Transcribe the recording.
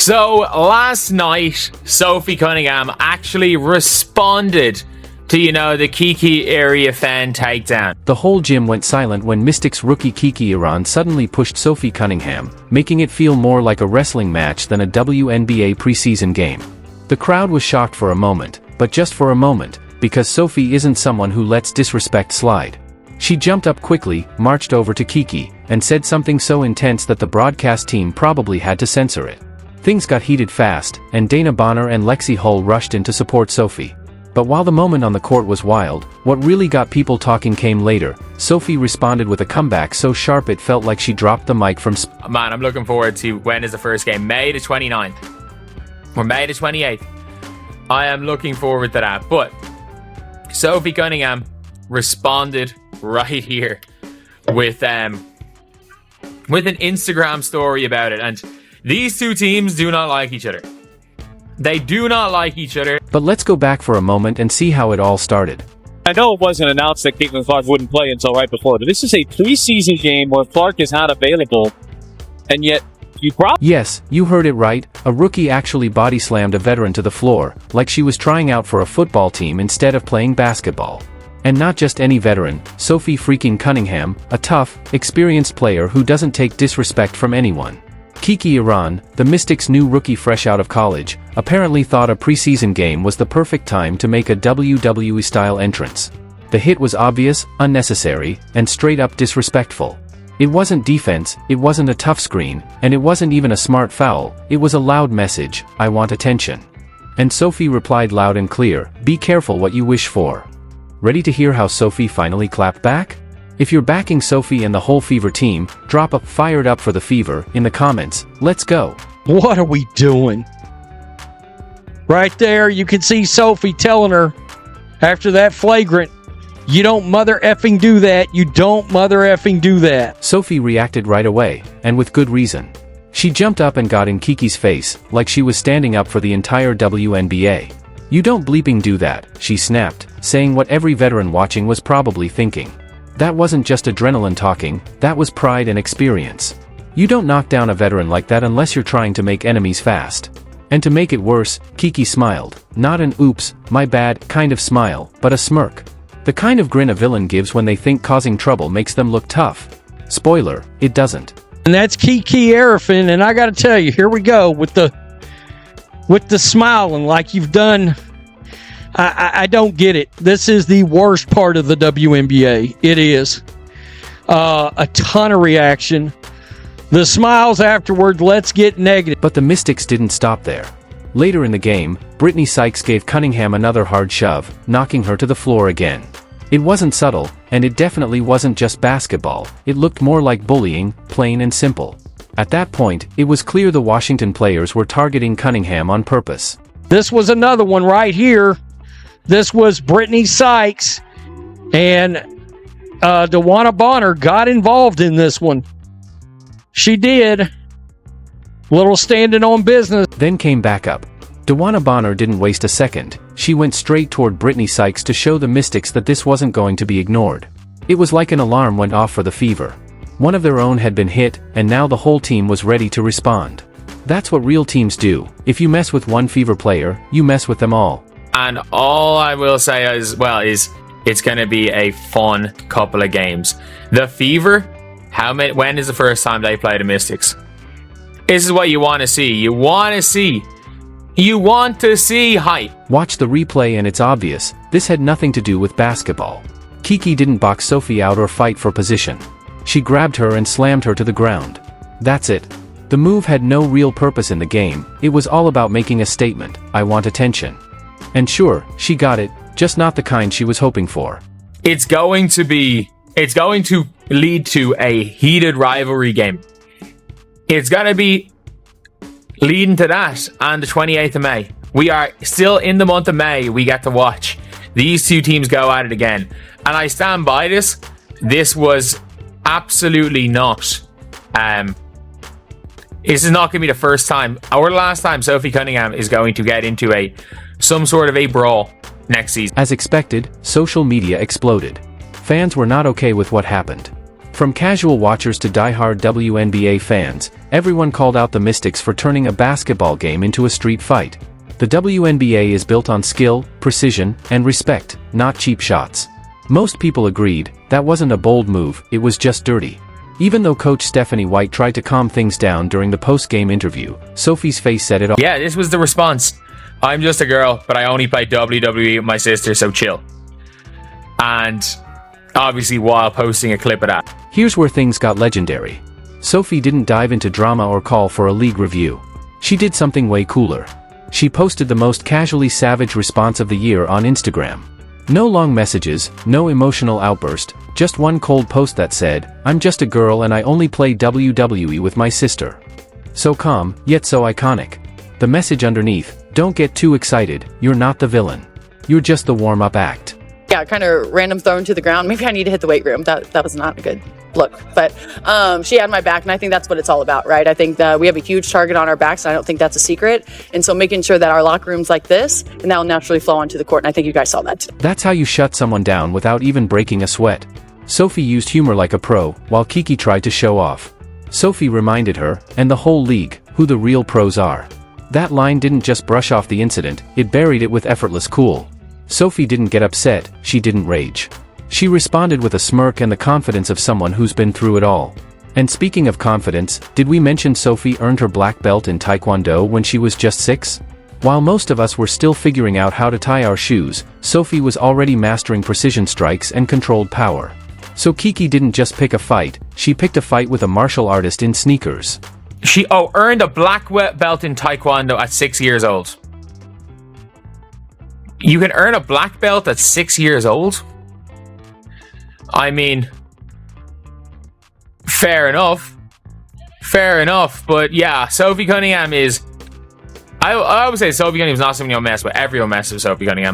So last night, Sophie Cunningham actually responded to, the Kiki area fan takedown. The whole gym went silent when Mystics rookie Kiki Iran suddenly pushed Sophie Cunningham, making it feel more like a wrestling match than a WNBA preseason game. The crowd was shocked for a moment, but just for a moment, because Sophie isn't someone who lets disrespect slide. She jumped up quickly, marched over to Kiki, and said something so intense that the broadcast team probably had to censor it. Things got heated fast, and Dana Bonner and Lexi Hull rushed in to support Sophie. But while the moment on the court was wild, what really got people talking came later. Sophie responded with a comeback so sharp it felt like she dropped the mic from Man, I'm looking forward to when is the first game? May the 29th. Or May the 28th. I am looking forward to that. But Sophie Cunningham responded right here with an Instagram story about it. And these two teams do not like each other. They do not like each other. But let's go back for a moment and see how it all started. I know it wasn't announced that Caitlin Clark wouldn't play until right before, but this is a preseason game where Clark is not available, and yet Yes, you heard it right. A rookie actually body slammed a veteran to the floor, like she was trying out for a football team instead of playing basketball. And not just any veteran, Sophie freaking Cunningham, a tough, experienced player who doesn't take disrespect from anyone. Kiki Iran, the Mystics' new rookie fresh out of college, apparently thought a preseason game was the perfect time to make a WWE-style entrance. The hit was obvious, unnecessary, and straight-up disrespectful. It wasn't defense, it wasn't a tough screen, and it wasn't even a smart foul, it was a loud message, I want attention. And Sophie replied loud and clear, be careful what you wish for. Ready to hear how Sophie finally clapped back? If you're backing Sophie and the whole Fever team, drop a "fired up for the Fever" in the comments. Let's go. What are we doing? Right there, you can see Sophie telling her after that flagrant, you don't mother effing do that. You don't mother effing do that. Sophie reacted right away, and with good reason. She jumped up and got in Kiki's face, like she was standing up for the entire WNBA. You don't bleeping do that, she snapped, saying what every veteran watching was probably thinking. That wasn't just adrenaline talking, that was pride and experience. You don't knock down a veteran like that unless you're trying to make enemies fast. And to make it worse, Kiki smiled, not an oops, my bad kind of smile, but a smirk. The kind of grin a villain gives when they think causing trouble makes them look tough. Spoiler, it doesn't. And that's Kiki Arafin, and I gotta tell you, here we go with the smiling like you've done. I don't get it. This is the worst part of the WNBA. It is. A ton of reaction. The smiles afterward, let's get negative. But the Mystics didn't stop there. Later in the game, Brittany Sykes gave Cunningham another hard shove, knocking her to the floor again. It wasn't subtle, and it definitely wasn't just basketball. It looked more like bullying, plain and simple. At that point, it was clear the Washington players were targeting Cunningham on purpose. This was another one right here. This was Brittany Sykes, and DeWanna Bonner got involved in this one. She did. Little standing on business. Then came back up. DeWanna Bonner didn't waste a second. She went straight toward Brittany Sykes to show the Mystics that this wasn't going to be ignored. It was like an alarm went off for the Fever. One of their own had been hit, and now the whole team was ready to respond. That's what real teams do. If you mess with one Fever player, you mess with them all. And all I will say as well is it's going to be a fun couple of games. The Fever, when is the first time they play the Mystics? This is what you want to see. You want to see hype. Watch the replay and it's obvious, this had nothing to do with basketball. Kiki didn't box Sophie out or fight for position. She grabbed her and slammed her to the ground. That's it. The move had no real purpose in the game, it was all about making a statement, I want attention. And sure, she got it, just not the kind she was hoping for. It's going to lead to a heated rivalry game. It's going to be leading to that on the 28th of May. We are still in the month of May. We get to watch these two teams go at it again. And I stand by this. This was absolutely not. This is not going to be the first time or the last time Sophie Cunningham is going to get into some sort of a brawl next season. As expected, social media exploded. Fans were not okay with what happened. From casual watchers to die-hard WNBA fans, everyone called out the Mystics for turning a basketball game into a street fight. The WNBA is built on skill, precision, and respect, not cheap shots. Most people agreed, that wasn't a bold move, it was just dirty. Even though Coach Stephanie White tried to calm things down during the post-game interview, Sophie's face said it all. Yeah, this was the response. I'm just a girl, but I only play WWE with my sister, so chill. And obviously while posting a clip of that. Here's where things got legendary. Sophie didn't dive into drama or call for a league review. She did something way cooler. She posted the most casually savage response of the year on Instagram. No long messages, no emotional outburst, just one cold post that said, "I'm just a girl and I only play WWE with my sister." So calm, yet so iconic. The message underneath, don't get too excited, you're not the villain. You're just the warm-up act. Yeah, kind of random thrown to the ground. Maybe I need to hit the weight room. That was not a good look. But she had my back, and I think that's what it's all about, right? I think that we have a huge target on our backs, and I don't think that's a secret. And so making sure that our locker room's like this, and that will naturally flow onto the court, and I think you guys saw that today. That's how you shut someone down without even breaking a sweat. Sophie used humor like a pro, while Kiki tried to show off. Sophie reminded her, and the whole league, who the real pros are. That line didn't just brush off the incident, it buried it with effortless cool. Sophie didn't get upset, she didn't rage. She responded with a smirk and the confidence of someone who's been through it all. And speaking of confidence, did we mention Sophie earned her black belt in Taekwondo when she was just 6? While most of us were still figuring out how to tie our shoes, Sophie was already mastering precision strikes and controlled power. So Kiki didn't just pick a fight, she picked a fight with a martial artist in sneakers. She earned a black belt in Taekwondo at 6 years old. You can earn a black belt at 6 years old? I mean, fair enough. Fair enough. But yeah, Sophie Cunningham is... I would say Sophie Cunningham is not someone you'll mess with. Everyone messes with Sophie Cunningham.